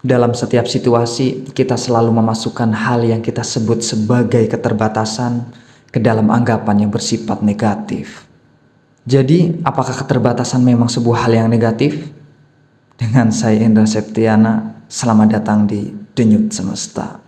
Dalam setiap situasi, kita selalu memasukkan hal yang kita sebut sebagai keterbatasan ke dalam anggapan yang bersifat negatif. Jadi, apakah keterbatasan memang sebuah hal yang negatif? Dengan saya Indra Septiana, selamat datang di Denyut Semesta.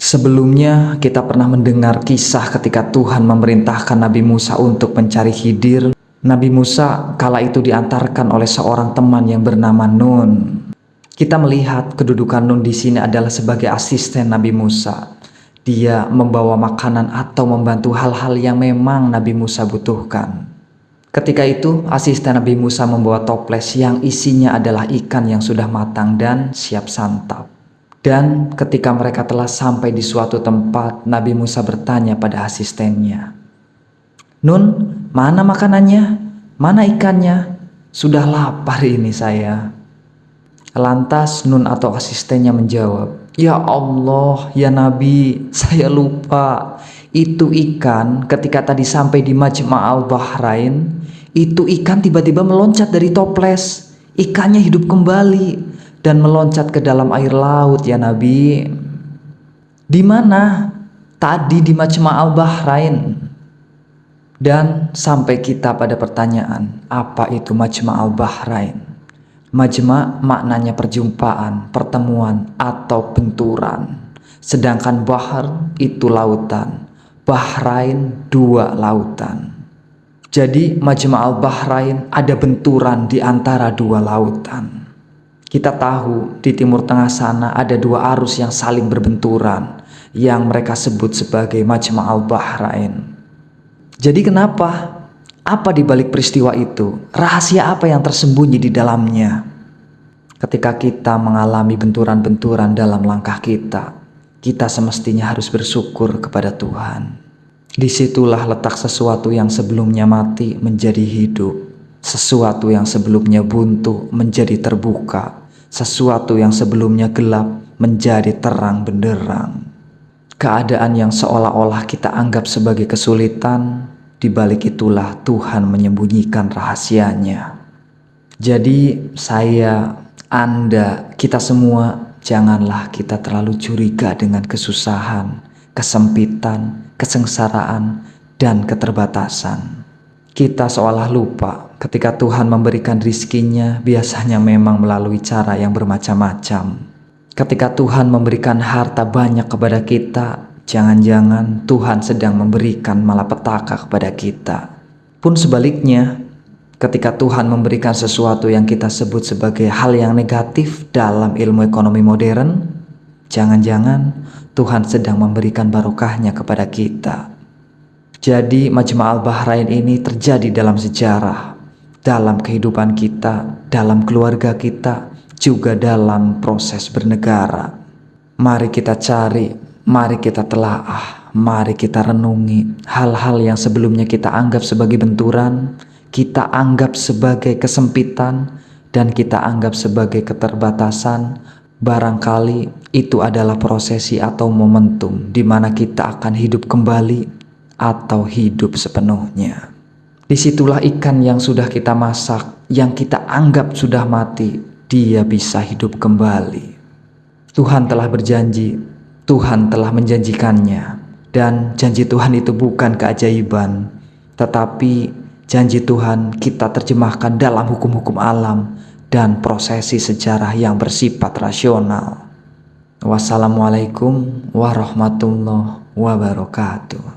Sebelumnya kita pernah mendengar kisah ketika Tuhan memerintahkan Nabi Musa untuk mencari Khidir. Nabi Musa kala itu diantarkan oleh seorang teman yang bernama Nun. Kita melihat kedudukan Nun di sini adalah sebagai asisten Nabi Musa. Dia membawa makanan atau membantu hal-hal yang memang Nabi Musa butuhkan. Ketika itu asisten Nabi Musa membawa toples yang isinya adalah ikan yang sudah matang dan siap santap. Dan ketika mereka telah sampai di suatu tempat, Nabi Musa bertanya pada asistennya, "Nun, mana makanannya? Mana ikannya? Sudah lapar ini saya." Lantas Nun atau asistennya menjawab, "Ya Allah, ya Nabi, saya lupa. Itu ikan ketika tadi sampai di Majma' al-Bahrain, itu ikan tiba-tiba meloncat dari toples. Ikannya hidup kembali dan meloncat ke dalam air laut ya Nabi." "Di mana?" "Tadi di Majma' al-Bahrain." Dan sampai kita pada pertanyaan, apa itu Majma' al-Bahrain? Majma' maknanya perjumpaan, pertemuan, atau benturan. Sedangkan Bahr itu lautan. Bahrain dua lautan. Jadi Majma' al-Bahrain ada benturan di antara dua lautan. Kita tahu di Timur Tengah sana ada dua arus yang saling berbenturan yang mereka sebut sebagai Majma' al-Bahrain. Jadi kenapa? Apa di balik peristiwa itu? Rahasia apa yang tersembunyi di dalamnya? Ketika kita mengalami benturan-benturan dalam langkah kita, kita semestinya harus bersyukur kepada Tuhan. Disitulah letak sesuatu yang sebelumnya mati menjadi hidup. Sesuatu yang sebelumnya buntu menjadi terbuka. Sesuatu yang sebelumnya gelap menjadi terang benderang. Keadaan yang seolah-olah kita anggap sebagai kesulitan, di balik itulah Tuhan menyembunyikan rahasianya. Jadi saya, Anda, kita semua, janganlah kita terlalu curiga dengan kesusahan, kesempitan, kesengsaraan, dan keterbatasan. Kita seolah lupa ketika Tuhan memberikan rizkinya biasanya memang melalui cara yang bermacam-macam. Ketika Tuhan memberikan harta banyak kepada kita, jangan-jangan Tuhan sedang memberikan malapetaka kepada kita. Pun sebaliknya, ketika Tuhan memberikan sesuatu yang kita sebut sebagai hal yang negatif dalam ilmu ekonomi modern, jangan-jangan Tuhan sedang memberikan barokahnya kepada kita. Jadi Majma' al-Bahrain ini terjadi dalam sejarah, dalam kehidupan kita, dalam keluarga kita, juga dalam proses bernegara. Mari kita cari, mari kita telaah, mari kita renungi hal-hal yang sebelumnya kita anggap sebagai benturan, kita anggap sebagai kesempitan, dan kita anggap sebagai keterbatasan. Barangkali itu adalah prosesi atau momentum di mana kita akan hidup kembali atau hidup sepenuhnya. Disitulah ikan yang sudah kita masak, yang kita anggap sudah mati, dia bisa hidup kembali. Tuhan telah berjanji, Tuhan telah menjanjikannya, dan janji Tuhan itu bukan keajaiban, tetapi janji Tuhan kita terjemahkan dalam hukum-hukum alam dan prosesi sejarah yang bersifat rasional. Wassalamualaikum warahmatullahi wabarakatuh.